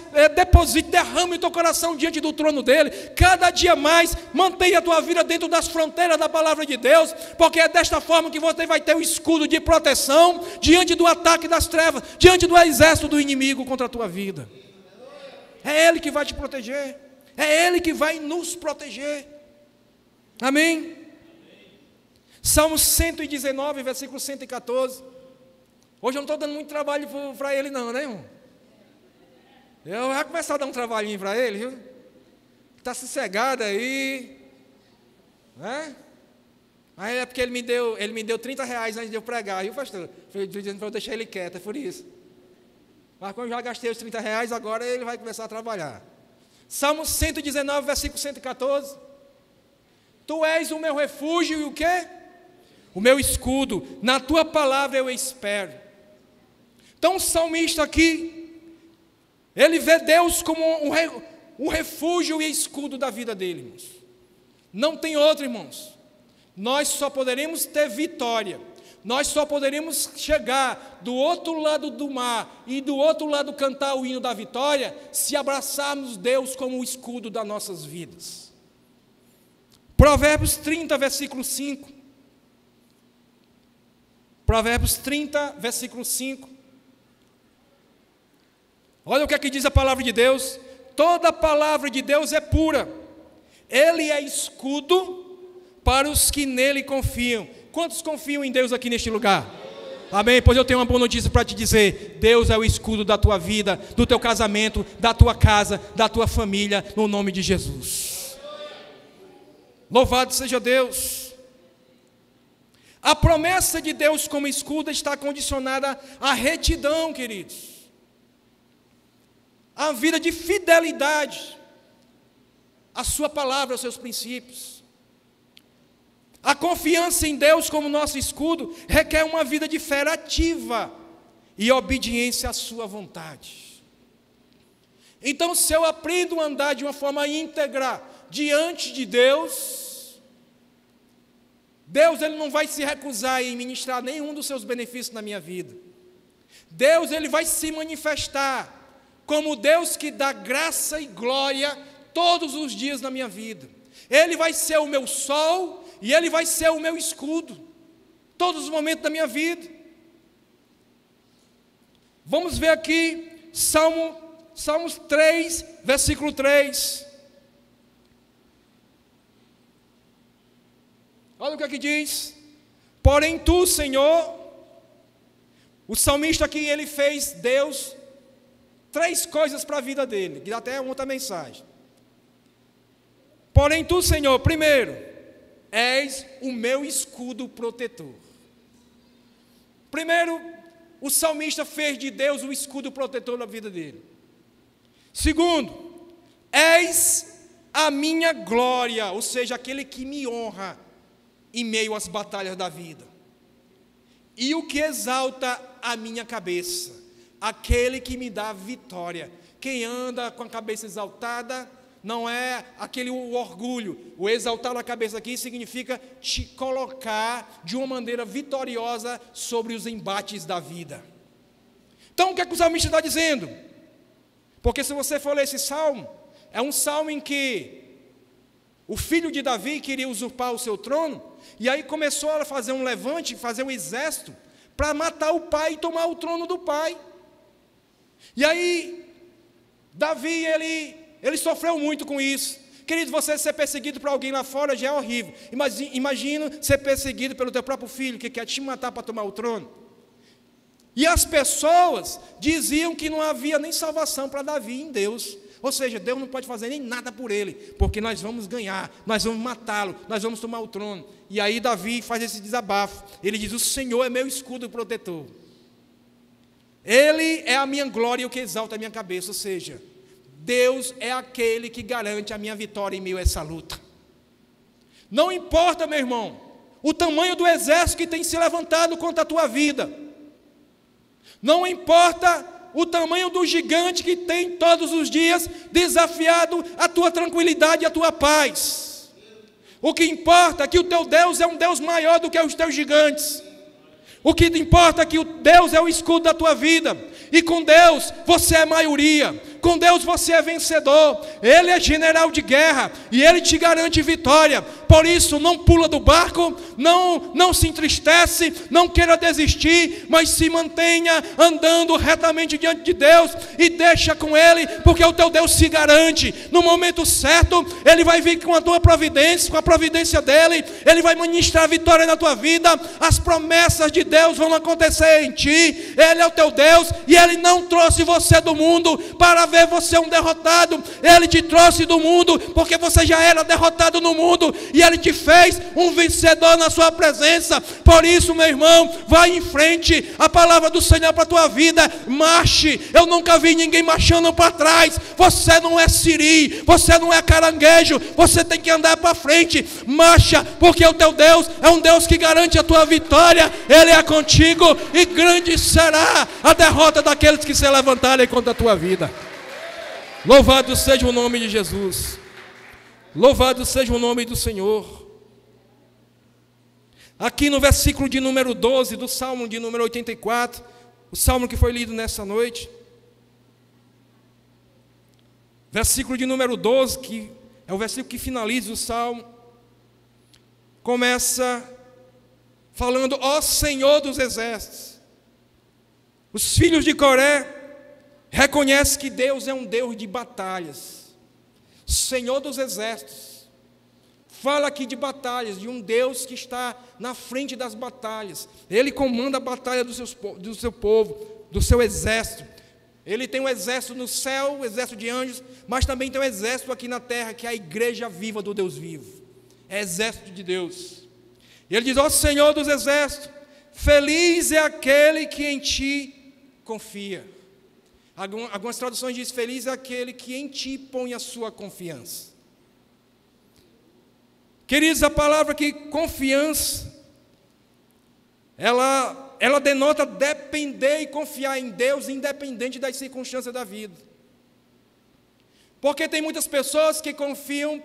S1: derrame o teu coração diante do trono dEle, cada dia mais mantenha a tua vida dentro das fronteiras da palavra de Deus, porque é desta forma que você vai ter o escudo de proteção diante do ataque das trevas, diante do exército do inimigo contra a tua vida. É Ele que vai te proteger, é Ele que vai nos proteger. Amém? Salmo 119, versículo 114. Hoje eu não estou dando muito trabalho para ele não, né, irmão? Eu vou começar a dar um trabalhinho para ele, viu? Está sossegado aí, né? Aí é porque ele me deu R$30 antes de eu pregar, viu, pastor? Foi dizendo para eu deixar ele quieto, é por isso. Mas como eu já gastei os R$30, agora ele vai começar a trabalhar. Salmo 119, versículo 114. Tu és o meu refúgio e o quê? O meu escudo, na tua palavra eu espero. Então o salmista aqui, ele vê Deus como um refúgio e escudo da vida dele, irmãos. Não tem outro, irmãos. Nós só poderemos ter vitória, nós só poderemos chegar do outro lado do mar e do outro lado cantar o hino da vitória, se abraçarmos Deus como o escudo das nossas vidas. Provérbios 30, versículo 5. Provérbios 30, versículo 5. Olha o que aqui diz a palavra de Deus. Toda a palavra de Deus é pura. Ele é escudo para os que nele confiam. Quantos confiam em Deus aqui neste lugar? Amém? Pois eu tenho uma boa notícia para te dizer. Deus é o escudo da tua vida, do teu casamento, da tua casa, da tua família, no nome de Jesus. Louvado seja Deus. A promessa de Deus como escudo está condicionada à retidão, queridos. A vida de fidelidade à sua palavra, aos seus princípios. A confiança em Deus como nosso escudo requer uma vida de fé ativa e obediência à sua vontade. Então, se eu aprendo a andar de uma forma íntegra diante de Deus, Deus ele não vai se recusar em ministrar nenhum dos seus benefícios na minha vida. Deus ele vai se manifestar como Deus que dá graça e glória todos os dias na minha vida. Ele vai ser o meu sol e Ele vai ser o meu escudo, todos os momentos da minha vida. Vamos ver aqui, Salmos 3, versículo 3. Olha o que aqui diz. Porém tu, Senhor, o salmista aqui, ele fez Deus 3 coisas para a vida dele, que dá até outra mensagem. Porém tu, Senhor, primeiro, és o meu escudo protetor. Primeiro, o salmista fez de Deus o escudo protetor da vida dele. Segundo, és a minha glória, ou seja, aquele que me honra em meio às batalhas da vida. E o que exalta a minha cabeça, aquele que me dá vitória. Quem anda com a cabeça exaltada não é aquele orgulho. O exaltar a cabeça aqui significa te colocar de uma maneira vitoriosa sobre os embates da vida. Então o que é que o salmista está dizendo? Porque se você for ler esse salmo, é um salmo em que o filho de Davi queria usurpar o seu trono, e aí começou a fazer um levante, fazer um exército, para matar o pai e tomar o trono do pai. E aí, Davi, ele sofreu muito com isso. Querido, você ser perseguido por alguém lá fora já é horrível. Imagina ser perseguido pelo teu próprio filho, que quer te matar para tomar o trono. E as pessoas diziam que não havia nem salvação para Davi em Deus. Ou seja, Deus não pode fazer nem nada por ele, porque nós vamos ganhar, nós vamos matá-lo, nós vamos tomar o trono. E aí Davi faz esse desabafo. Ele diz, o Senhor é meu escudo protetor. Ele é a minha glória e o que exalta a minha cabeça. Ou seja, Deus é aquele que garante a minha vitória em meio a essa luta. Não importa, meu irmão, o tamanho do exército que tem se levantado contra a tua vida. Não importa o tamanho do gigante que tem todos os dias desafiado a tua tranquilidade e a tua paz. O que importa é que o teu Deus é um Deus maior do que os teus gigantes. O que importa é que o Deus é o escudo da tua vida. E com Deus você é maioria. Com Deus você é vencedor. Ele é general de guerra e Ele te garante vitória. Por isso não pula do barco, não se entristece, não queira desistir, mas se mantenha andando retamente diante de Deus e deixa com Ele, porque o teu Deus se garante. No momento certo Ele vai vir com a tua providência, com a providência dEle. Ele vai ministrar a vitória na tua vida. As promessas de Deus vão acontecer em ti. Ele é o teu Deus e Ele não trouxe você do mundo para ver você um derrotado. Ele te trouxe do mundo porque você já era derrotado no mundo e Ele te fez um vencedor na sua presença. Por isso, meu irmão, vai em frente. A palavra do Senhor para a tua vida, marche. Eu nunca vi ninguém marchando para trás. Você não é siri, você não é caranguejo, você tem que andar para frente. Marcha, porque o teu Deus é um Deus que garante a tua vitória. Ele é contigo e grande será a derrota daqueles que se levantarem contra a tua vida. Louvado seja o nome de Jesus. Louvado seja o nome do Senhor. Aqui no versículo de número 12 do Salmo de número 84, o Salmo que foi lido nessa noite, versículo de número 12, que é o versículo que finaliza o Salmo, começa falando, ó Senhor dos exércitos. Os filhos de Coré reconhecem que Deus é um Deus de batalhas, Senhor dos exércitos. Fala aqui de batalhas, de um Deus que está na frente das batalhas. Ele comanda a batalha do seu povo, do seu exército. Ele tem um exército no céu, um exército de anjos, mas também tem um exército aqui na terra, que é a igreja viva do Deus vivo. É exército de Deus. E ele diz: ó Senhor dos exércitos, feliz é aquele que em ti confia. Algumas traduções dizem: feliz é aquele que em ti põe a sua confiança. Queridos, a palavra aqui, confiança, ela denota depender e confiar em Deus, independente das circunstâncias da vida. Porque tem muitas pessoas que confiam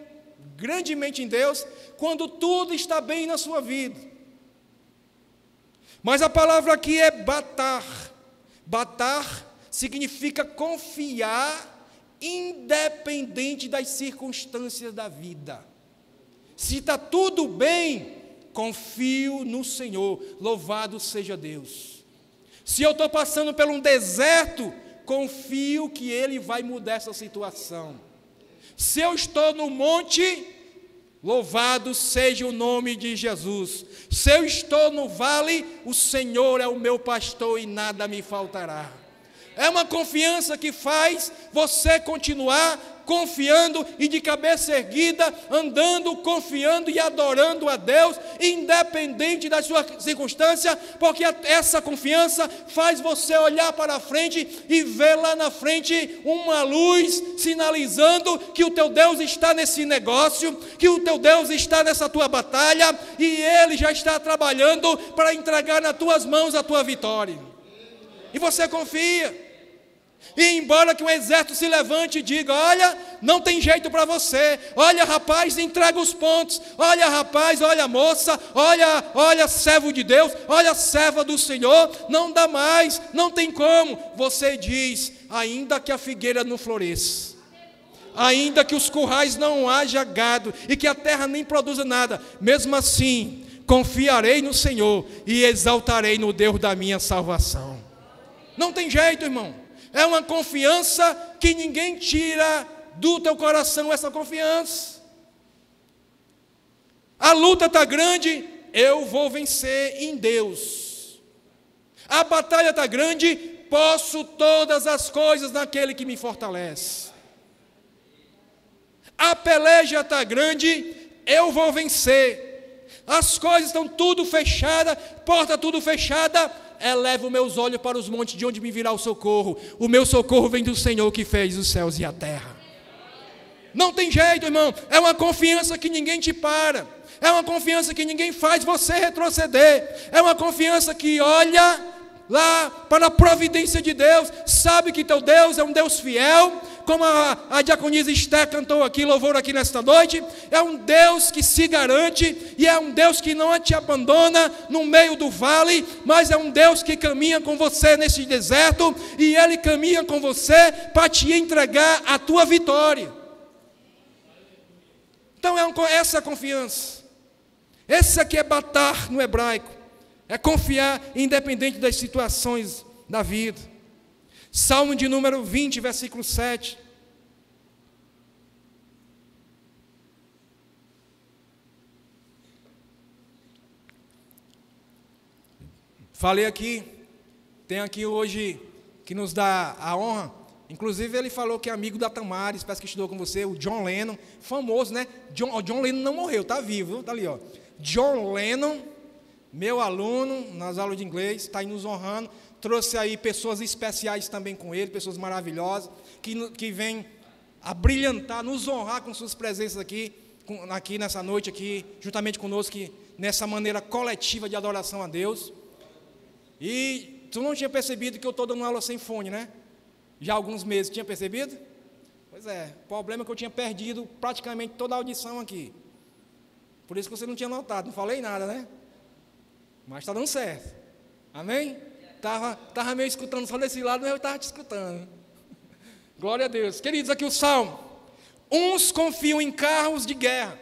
S1: grandemente em Deus quando tudo está bem na sua vida. Mas a palavra aqui é batar. Batar significa confiar independente das circunstâncias da vida. Se está tudo bem, confio no Senhor, louvado seja Deus. Se eu estou passando por um deserto, confio que Ele vai mudar essa situação. Se eu estou no monte, louvado seja o nome de Jesus. Se eu estou no vale, o Senhor é o meu pastor e nada me faltará. É uma confiança que faz você continuar confiando e de cabeça erguida, andando, confiando e adorando a Deus, independente da sua circunstância, porque essa confiança faz você olhar para frente e ver lá na frente uma luz sinalizando que o teu Deus está nesse negócio, que o teu Deus está nessa tua batalha e Ele já está trabalhando para entregar nas tuas mãos a tua vitória. E você confia. E embora que um exército se levante e diga: olha, não tem jeito para você, olha rapaz, entrega os pontos, olha rapaz, olha moça, olha servo de Deus, olha serva do Senhor, não dá mais, não tem como. Você diz: ainda que a figueira não floresça, ainda que os currais não haja gado e que a terra nem produza nada, mesmo assim confiarei no Senhor e exaltarei no Deus da minha salvação. Não tem jeito, irmão. É uma confiança que ninguém tira do teu coração, essa confiança. A luta está grande, eu vou vencer em Deus. A batalha está grande, posso todas as coisas naquele que me fortalece. A peleja está grande, eu vou vencer. As coisas estão tudo fechadas, porta tudo fechada, elevo meus olhos para os montes, de onde me virá o socorro. O meu socorro vem do Senhor que fez os céus e a terra. Não tem jeito, irmão. É uma confiança que ninguém te para. É uma confiança que ninguém faz você retroceder. É uma confiança que olha lá para a providência de Deus, sabe que teu Deus é um Deus fiel, como a diaconisa Esther cantou aqui, louvor aqui nesta noite. É um Deus que se garante, e é um Deus que não te abandona no meio do vale, mas é um Deus que caminha com você nesse deserto, e Ele caminha com você para te entregar a tua vitória. Então essa confiança, esse aqui é batar no hebraico, é confiar independente das situações da vida. Salmo de número 20, versículo 7. Falei aqui, tem aqui hoje que nos dá a honra. Inclusive ele falou que é amigo da Tamares, parece que estudou com você, o John Lennon, famoso, né? John Lennon não morreu, está vivo, está ali, ó. John Lennon, meu aluno nas aulas de inglês, está aí nos honrando. Trouxe aí pessoas especiais também com ele, pessoas maravilhosas, que vêm a brilhantar, nos honrar com suas presenças aqui nessa noite, aqui, juntamente conosco, nessa maneira coletiva de adoração a Deus. E tu não tinha percebido que eu estou dando aula sem fone, né? Já há alguns meses, tinha percebido? Pois é, o problema é que eu tinha perdido praticamente toda a audição aqui. Por isso que você não tinha notado, não falei nada, né? Mas está dando certo. Amém? Estava meio escutando só desse lado, mas eu estava te escutando. Glória a Deus. Queridos, aqui o Salmo. Uns confiam em carros de guerra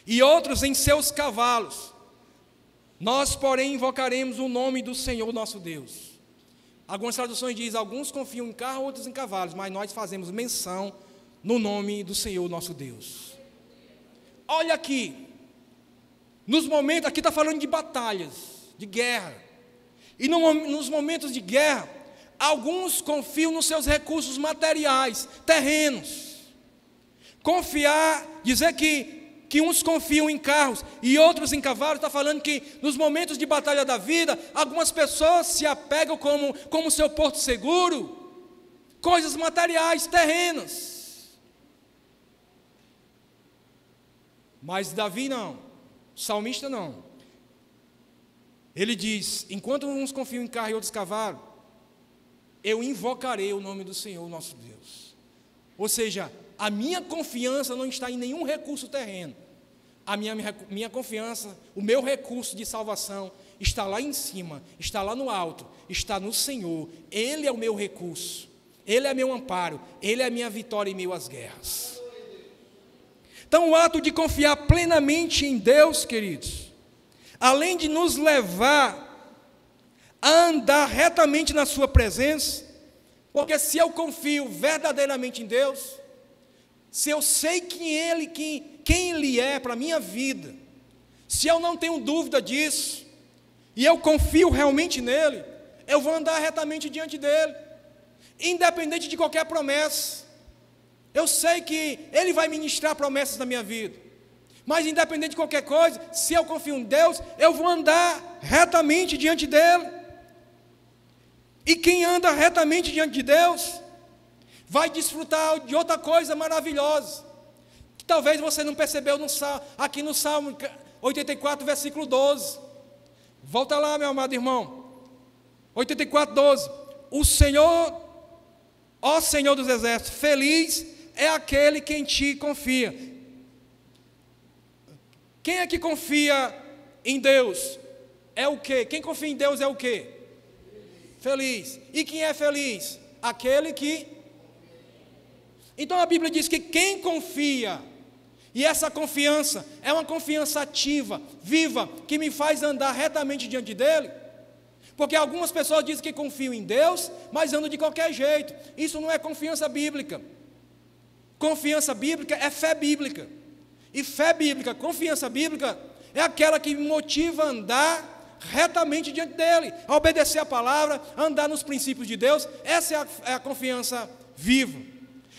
S1: e outros em seus cavalos. Nós, porém, invocaremos o nome do Senhor nosso Deus. Algumas traduções dizem, alguns confiam em carro, outros em cavalos, mas nós fazemos menção no nome do Senhor nosso Deus. Olha aqui, nos momentos, aqui está falando de batalhas, de guerra. E nos momentos de guerra, alguns confiam nos seus recursos materiais, terrenos. Confiar, dizer que que uns confiam em carros e outros em cavalos, está falando que nos momentos de batalha da vida, algumas pessoas se apegam como seu porto seguro, coisas materiais, terrenas. Mas Davi não, o salmista não. Ele diz: enquanto uns confiam em carro e outros cavalos, eu invocarei o nome do Senhor, nosso Deus. Ou seja, a minha confiança não está em nenhum recurso terreno. A minha confiança, o meu recurso de salvação está lá em cima, está lá no alto, está no Senhor. Ele é o meu recurso, Ele é meu amparo, Ele é a minha vitória em meio às guerras. Então o ato de confiar plenamente em Deus, queridos, além de nos levar a andar retamente na sua presença, porque se eu confio verdadeiramente em Deus, se eu sei quem Ele é para a minha vida, se eu não tenho dúvida disso, e eu confio realmente nele, eu vou andar retamente diante dele, independente de qualquer promessa. Eu sei que Ele vai ministrar promessas na minha vida, mas independente de qualquer coisa, se eu confio em Deus, eu vou andar retamente diante dele. E quem anda retamente diante de Deus vai desfrutar de outra coisa maravilhosa, que talvez você não percebeu aqui no Salmo 84, versículo 12. Volta lá, meu amado irmão. 84, 12. O Senhor, ó Senhor dos exércitos, feliz é aquele que em ti confia. Quem é que confia em Deus? É o quê? Quem confia em Deus é o quê? Feliz. E quem é feliz? Aquele que... Então a Bíblia diz que quem confia, e essa confiança é uma confiança ativa, viva, que me faz andar retamente diante dele, porque algumas pessoas dizem que confiam em Deus, mas andam de qualquer jeito. Isso não é confiança bíblica. Confiança bíblica é fé bíblica, e fé bíblica, confiança bíblica, é aquela que me motiva a andar retamente diante dele, a obedecer a palavra, a andar nos princípios de Deus. Essa é a confiança viva.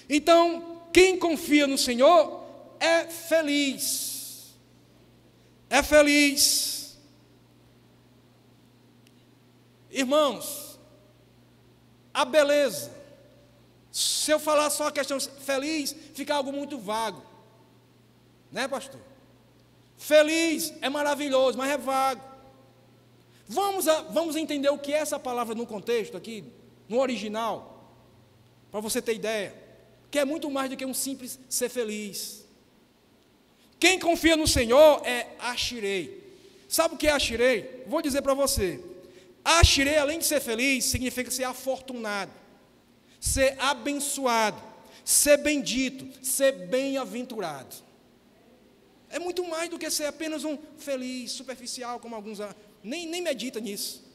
S1: Então, quem confia no Senhor é feliz. É feliz. Irmãos, a beleza, se eu falar só a questão feliz, fica algo muito vago. Né, pastor? Feliz é maravilhoso, mas é vago. Vamos entender o que é essa palavra no contexto aqui, no original, para você ter ideia. Que é muito mais do que um simples ser feliz. Quem confia no Senhor é Ashirei. Sabe o que é Ashirei? Vou dizer para você. Ashirei, além de ser feliz, significa ser afortunado, ser abençoado, ser bendito, ser bem-aventurado. É muito mais do que ser apenas um feliz, superficial, como alguns nem meditam nisso.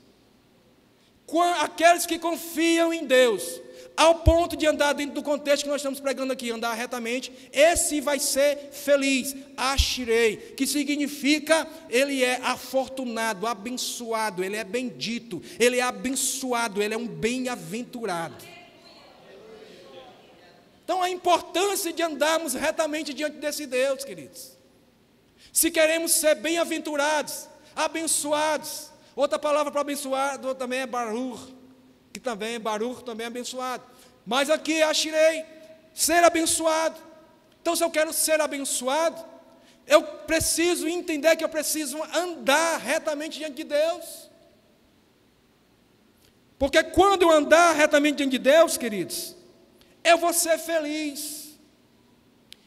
S1: Aqueles que confiam em Deus, ao ponto de andar dentro do contexto que nós estamos pregando aqui, andar retamente, esse vai ser feliz, Ashirei, que significa, ele é afortunado, abençoado, ele é bendito, ele é abençoado, ele é um bem-aventurado. Então a importância de andarmos retamente diante desse Deus, queridos. Se queremos ser bem-aventurados, abençoados, outra palavra para abençoado também é Baruch, que também, Baruch também é abençoado. Mas aqui é Ashirei, ser abençoado. Então, se eu quero ser abençoado, eu preciso entender que eu preciso andar retamente diante de Deus. Porque quando eu andar retamente diante de Deus, queridos, eu vou ser feliz.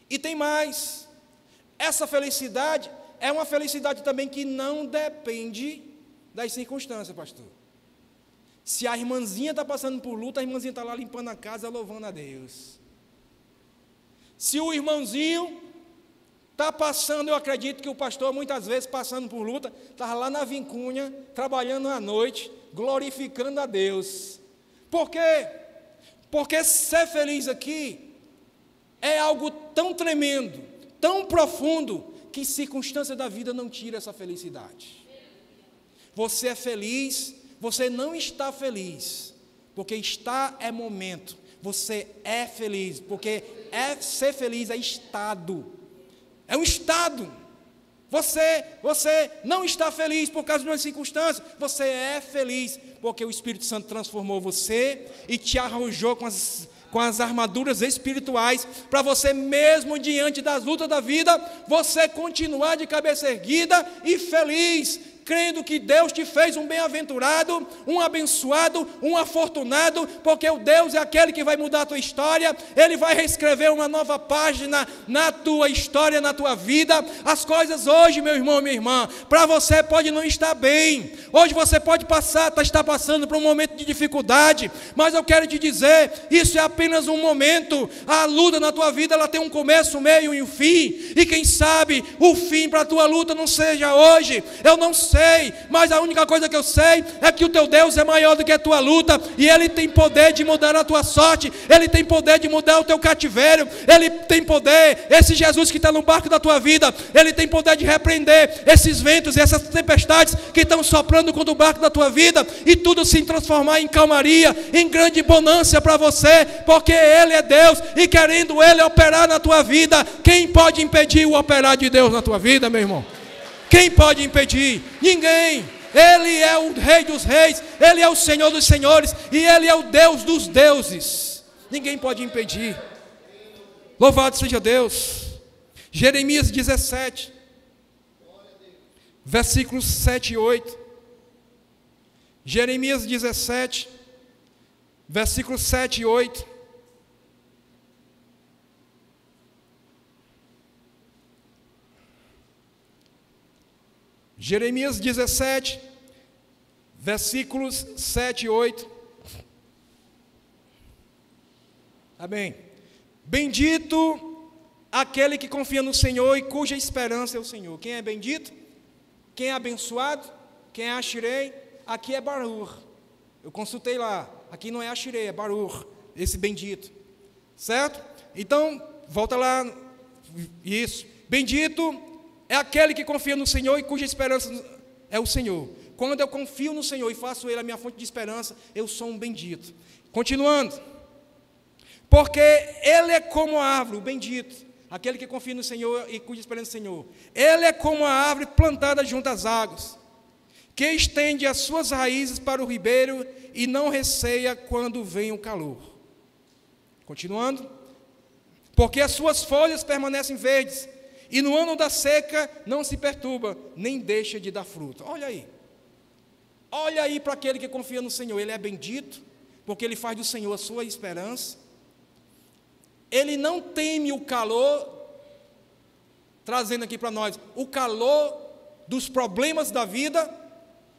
S1: E tem mais. Essa felicidade é uma felicidade também que não depende das circunstâncias, pastor. Se a irmãzinha está passando por luta, a irmãzinha está lá limpando a casa, louvando a Deus. Se o irmãozinho está passando, eu acredito que o pastor, muitas vezes, passando por luta, estava lá na vincunha, trabalhando à noite, glorificando a Deus. Por quê? Porque ser feliz aqui é algo tão tremendo, tão profundo, que circunstância da vida não tira essa felicidade. Você é feliz. Você não está feliz, porque estar é momento. Você é feliz, porque ser feliz é estado. é um estado. Você não está feliz por causa de uma circunstância, você é feliz porque o Espírito Santo transformou você e te arrojou com as armaduras espirituais, para você mesmo diante das lutas da vida, você continuar de cabeça erguida e feliz, crendo que Deus te fez um bem-aventurado, um abençoado, um afortunado, porque o Deus é aquele que vai mudar a tua história, Ele vai reescrever uma nova página na tua história, na tua vida. As coisas hoje, meu irmão, minha irmã, para você pode não estar bem, hoje você pode estar passando por um momento de dificuldade, mas eu quero te dizer, isso é apenas um momento. A luta na tua vida, ela tem um começo, um meio e um fim, e quem sabe o fim para a tua luta não seja hoje, eu não sei, mas a única coisa que eu sei é que o teu Deus é maior do que a tua luta, e Ele tem poder de mudar a tua sorte, Ele tem poder de mudar o teu cativeiro, Ele tem poder, esse Jesus que está no barco da tua vida, Ele tem poder de repreender esses ventos e essas tempestades que estão soprando contra o barco da tua vida, e tudo se transformar em calmaria, em grande bonança para você, porque Ele é Deus, e querendo Ele operar na tua vida, quem pode impedir o operar de Deus na tua vida, meu irmão? Quem pode impedir? Ninguém. Ele é o Rei dos Reis, Ele é o Senhor dos Senhores, e Ele é o Deus dos deuses. Ninguém pode impedir. Louvado seja Deus. Jeremias 17, versículos 7 e 8. Jeremias 17, versículos 7 e 8. Jeremias 17, versículos 7 e 8. Amém. Bendito aquele que confia no Senhor e cuja esperança é o Senhor. Quem é bendito? Quem é abençoado? Quem é Ashirei? Aqui é Baruch. Eu consultei lá. Aqui não é Ashirei, é Baruch, esse bendito. Certo? Então, volta lá. Isso. Bendito é aquele que confia no Senhor e cuja esperança é o Senhor. Quando eu confio no Senhor e faço Ele a minha fonte de esperança, eu sou um bendito. Continuando. Porque Ele é como a árvore, o bendito, aquele que confia no Senhor e cuja esperança é o Senhor. Ele é como a árvore plantada junto às águas, que estende as suas raízes para o ribeiro e não receia quando vem o calor. Continuando. Porque as suas folhas permanecem verdes, e no ano da seca não se perturba, nem deixa de dar fruto. Olha aí para aquele que confia no Senhor. Ele é bendito, porque Ele faz do Senhor a sua esperança. Ele não teme o calor, trazendo aqui para nós, o calor dos problemas da vida,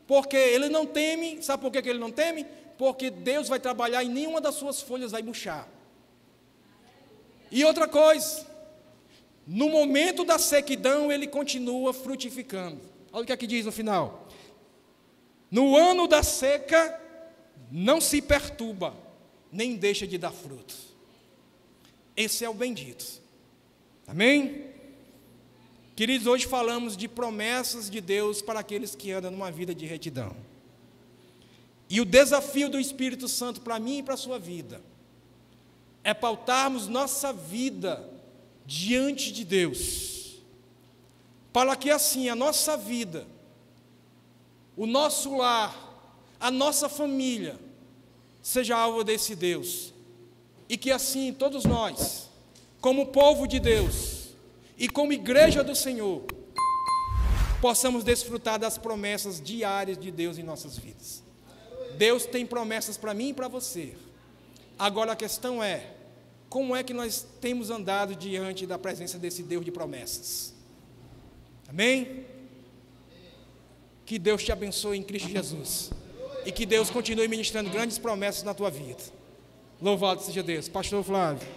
S1: porque Ele não teme. Sabe por que Ele não teme? Porque Deus vai trabalhar e nenhuma das suas folhas vai murchar. E outra coisa, no momento da sequidão, Ele continua frutificando. Olha o que aqui diz no final. No ano da seca, não se perturba, nem deixa de dar fruto. Esse é o bendito. Amém? Queridos, hoje falamos de promessas de Deus para aqueles que andam numa vida de retidão. E o desafio do Espírito Santo para mim e para a sua vida é pautarmos nossa vida diante de Deus, para que assim a nossa vida, o nosso lar, a nossa família, seja alvo desse Deus, e que assim todos nós, como povo de Deus, e como igreja do Senhor, possamos desfrutar das promessas diárias de Deus em nossas vidas. Deus tem promessas para mim e para você. Agora a questão é, como é que nós temos andado diante da presença desse Deus de promessas? Amém? Que Deus te abençoe em Cristo Jesus. E que Deus continue ministrando grandes promessas na tua vida. Louvado seja Deus. Pastor Flávio.